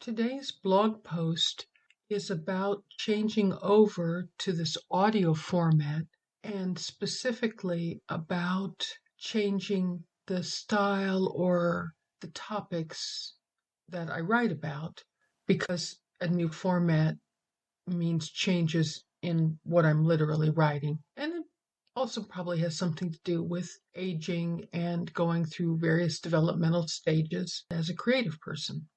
Today's blog post is about changing over to this audio format and specifically about changing the style or the topics that I write about because a new format means changes in what I'm literally writing. And it also probably has something to do with aging and going through various developmental stages as a creative person.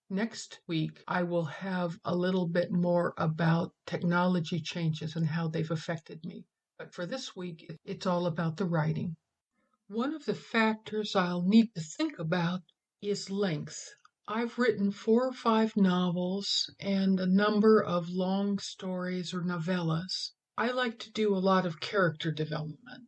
Next week, I will have a little bit more about technology changes and how they've affected me. But for this week, it's all about the writing. One of the factors I'll need to think about is length. I've written 4 or 5 novels and a number of long stories or novellas. I like to do a lot of character development,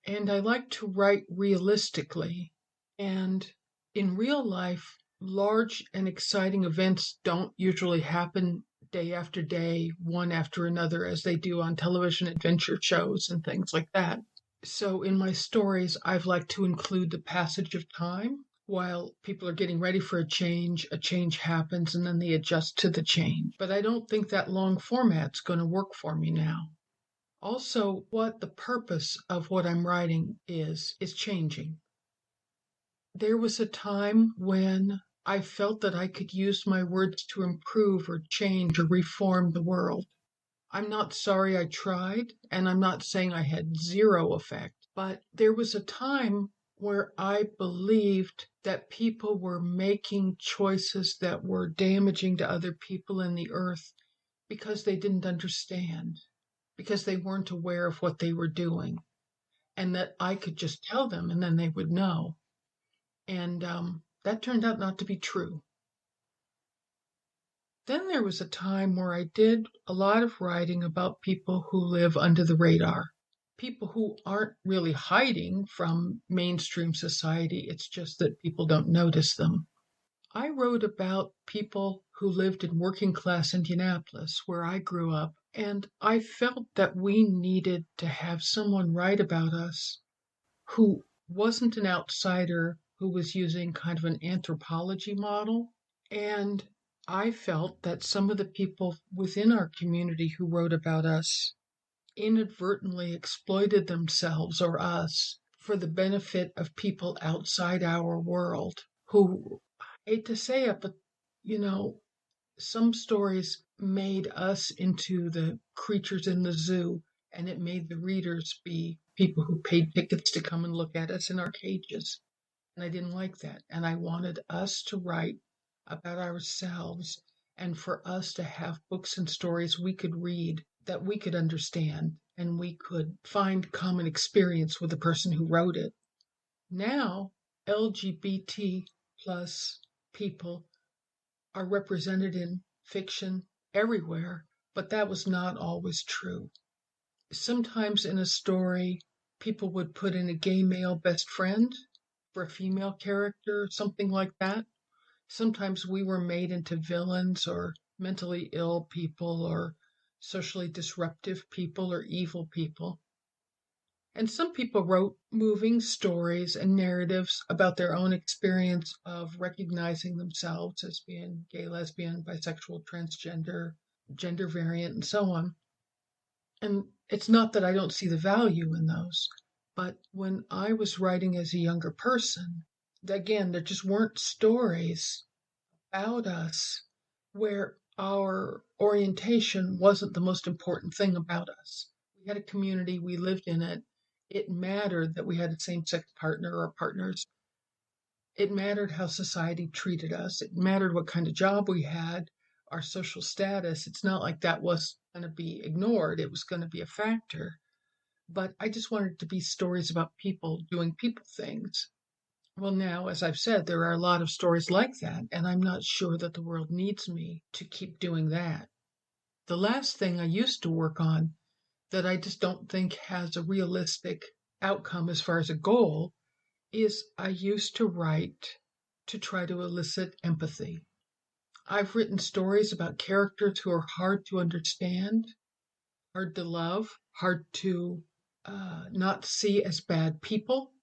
and I like to write realistically. And in real life, large and exciting events don't usually happen day after day, one after another, as they do on television adventure shows and things like that. So in my stories, I've liked to include the passage of time. While people are getting ready for a change happens and then they adjust to the change. But I don't think that long format's going to work for me now. Also, what the purpose of what I'm writing is changing. There was a time when I felt that I could use my words to improve or change or reform the world. I'm not sorry I tried, and I'm not saying I had zero effect, but there was a time where I believed that people were making choices that were damaging to other people in the earth because they didn't understand, because they weren't aware of what they were doing, and that I could just tell them and then they would know. And that turned out not to be true. Then there was a time where I did a lot of writing about people who live under the radar, people who aren't really hiding from mainstream society. It's just that people don't notice them. I wrote about people who lived in working class Indianapolis, where I grew up, and I felt that we needed to have someone write about us who wasn't an outsider, who was using kind of an anthropology model. And I felt that some of the people within our community who wrote about us inadvertently exploited themselves or us for the benefit of people outside our world who, I hate to say it, but you know, some stories made us into the creatures in the zoo, and it made the readers be people who paid tickets to come and look at us in our cages. And I didn't like that. And I wanted us to write about ourselves and for us to have books and stories we could read that we could understand and we could find common experience with the person who wrote it. Now, LGBT plus people are represented in fiction everywhere, but that was not always true. Sometimes in a story, people would put in a gay male best friend for a female character, something like that. Sometimes we were made into villains or mentally ill people or socially disruptive people or evil people. And some people wrote moving stories and narratives about their own experience of recognizing themselves as being gay, lesbian, bisexual, transgender, gender variant, and so on. And it's not that I don't see the value in those, but when I was writing as a younger person, again, there just weren't stories about us where our orientation wasn't the most important thing about us. We had a community, we lived in it. It mattered that we had a same sex partner or partners. It mattered how society treated us. It mattered what kind of job we had, our social status. It's not like that was going to be ignored, it was going to be a factor. But I just wanted it to be stories about people doing people things. Well, now, as I've said, there are a lot of stories like that, and I'm not sure that the world needs me to keep doing that. The last thing I used to work on that I just don't think has a realistic outcome as far as a goal is I used to write to try to elicit empathy. I've written stories about characters who are hard to understand, hard to love, hard to not see as bad people,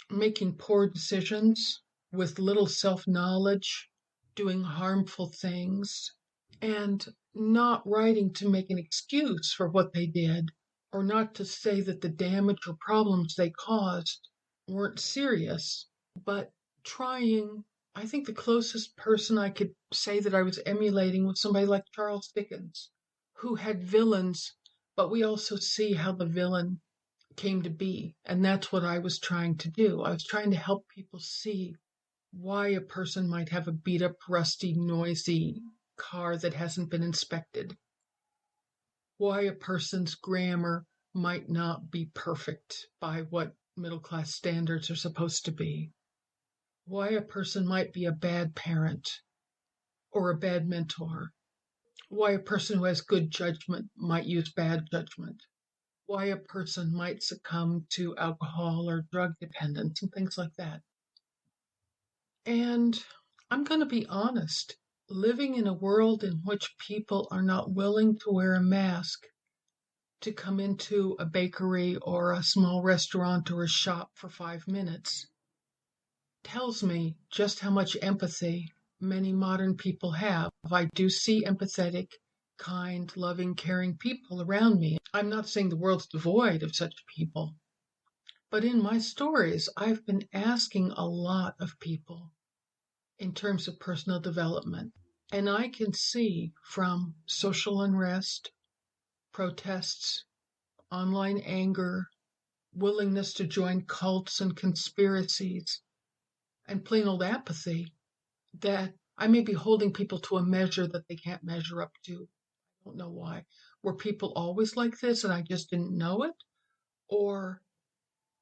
making poor decisions with little self knowledge, doing harmful things, and not writing to make an excuse for what they did, or not to say that the damage or problems they caused weren't serious, but trying. I think the closest person I could say that I was emulating was somebody like Charles Dickens, who had villains, but we also see how the villain came to be. And that's what I was trying to do. I was trying to help people see why a person might have a beat up, rusty, noisy car that hasn't been inspected, why a person's grammar might not be perfect by what middle class standards are supposed to be, why a person might be a bad parent or a bad mentor, why a person who has good judgment might use bad judgment, why a person might succumb to alcohol or drug dependence and things like that. And I'm going to be honest, living in a world in which people are not willing to wear a mask to come into a bakery or a small restaurant or a shop for 5 minutes tells me just how much empathy many modern people have. I do see empathetic, kind, loving, caring people around me. I'm not saying the world's devoid of such people, but in my stories, I've been asking a lot of people in terms of personal development. And I can see from social unrest, protests, online anger, willingness to join cults and conspiracies, and plain old apathy that I may be holding people to a measure that they can't measure up to. I don't know why. Were people always like this and I just didn't know it? Or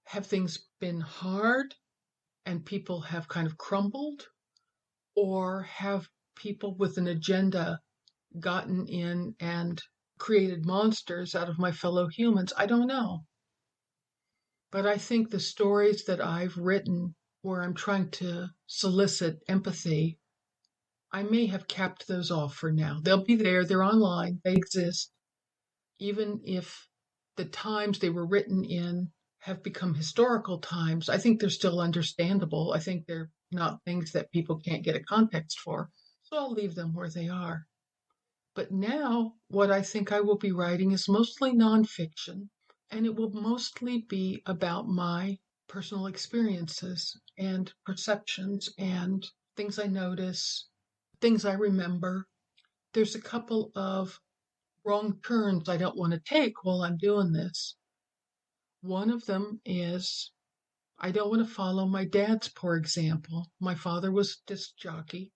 have things been hard and people have kind of crumbled? Or have people with an agenda gotten in and created monsters out of my fellow humans? I don't know. But I think the stories that I've written where I'm trying to solicit empathy, I may have capped those off for now. They'll be there, they're online, they exist. Even if the times they were written in have become historical times, I think they're still understandable. I think they're not things that people can't get a context for. So I'll leave them where they are. But now, what I think I will be writing is mostly nonfiction, and it will mostly be about my personal experiences and perceptions and things I notice, things I remember. There's a couple of wrong turns I don't want to take while I'm doing this. One of them is I don't want to follow my dad's poor example. My father was a disc jockey,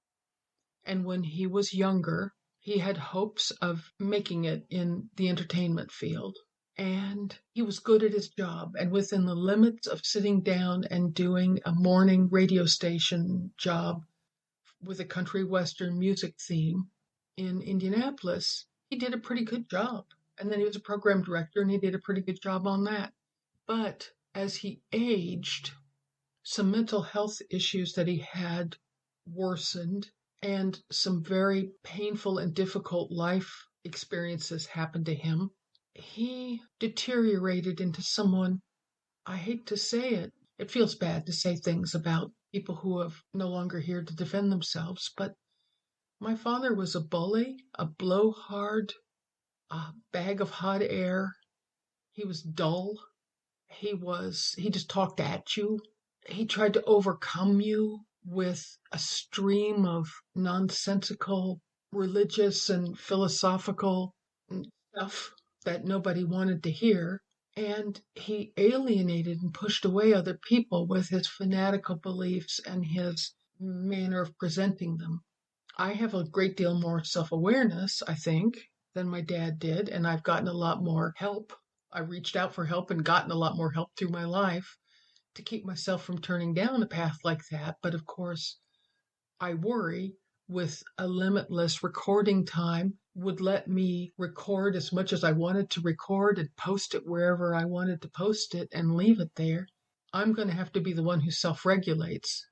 and when he was younger, he had hopes of making it in the entertainment field. And he was good at his job. And within the limits of sitting down and doing a morning radio station job with a country western music theme in Indianapolis, he did a pretty good job. And then he was a program director and he did a pretty good job on that. But as he aged, some mental health issues that he had worsened, and some very painful and difficult life experiences happened to him. He deteriorated into someone, I hate to say it. It feels bad to say things about people who have no longer here to defend themselves, but my father was a bully, a blowhard, a bag of hot air. He was dull. He just talked at you. He tried to overcome you with a stream of nonsensical religious and philosophical stuff that nobody wanted to hear. And he alienated and pushed away other people with his fanatical beliefs and his manner of presenting them. I have a great deal more self awareness, I think, than my dad did, and I've gotten a lot more help. I reached out for help and gotten a lot more help through my life to keep myself from turning down a path like that. But of course, I worry with a limitless recording time would let me record as much as I wanted to record and post it wherever I wanted to post it and leave it there. I'm going to have to be the one who self regulates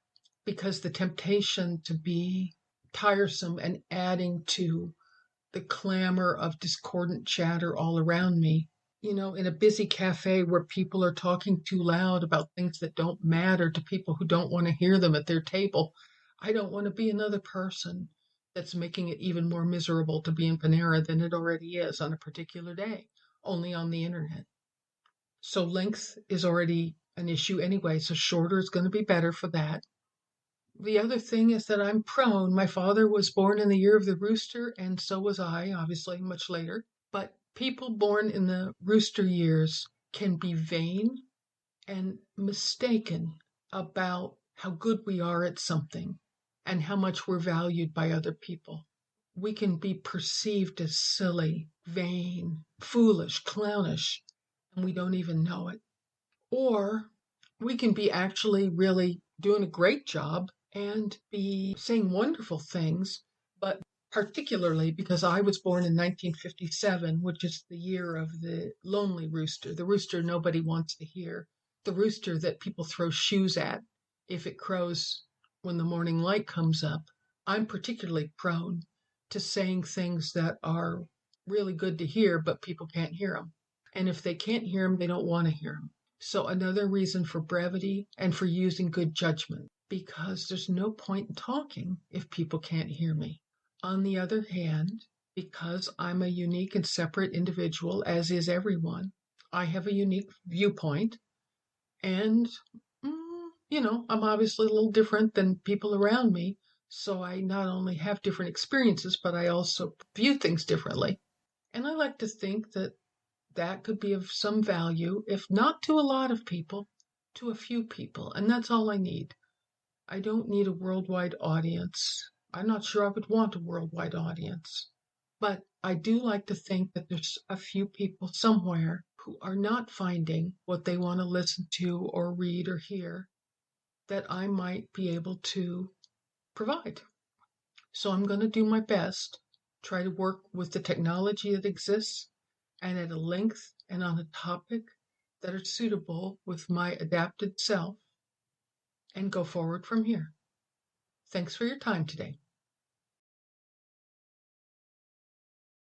because the temptation to be tiresome and adding to the clamor of discordant chatter all around me, in a busy cafe where people are talking too loud about things that don't matter to people who don't want to hear them at their table. I don't want to be another person that's making it even more miserable to be in Panera than it already is on a particular day, only on the internet. So length is already an issue anyway, so shorter is going to be better for that. The other thing is that I'm prone. My father was born in the year of the rooster, and so was I, obviously, much later. But people born in the rooster years can be vain and mistaken about how good we are at something and how much we're valued by other people. We can be perceived as silly, vain, foolish, clownish, and we don't even know it. Or we can be actually really doing a great job and be saying wonderful things, but particularly because I was born in 1957, which is the year of the lonely rooster, the rooster nobody wants to hear, the rooster that people throw shoes at if it crows when the morning light comes up. I'm particularly prone to saying things that are really good to hear, but people can't hear them. And if they can't hear them, they don't want to hear them. So, another reason for brevity and for using good judgment, because there's no point in talking if people can't hear me. On the other hand, because I'm a unique and separate individual, as is everyone, I have a unique viewpoint. And, I'm obviously a little different than people around me. So, I not only have different experiences, but I also view things differently. And I like to think that that could be of some value, if not to a lot of people, to a few people. And that's all I need. I don't need a worldwide audience. I'm not sure I would want a worldwide audience. But I do like to think that there's a few people somewhere who are not finding what they want to listen to or read or hear that I might be able to provide. So I'm going to do my best, try to work with the technology that exists and at a length and on a topic that are suitable with my adapted self and go forward from here. Thanks for your time today.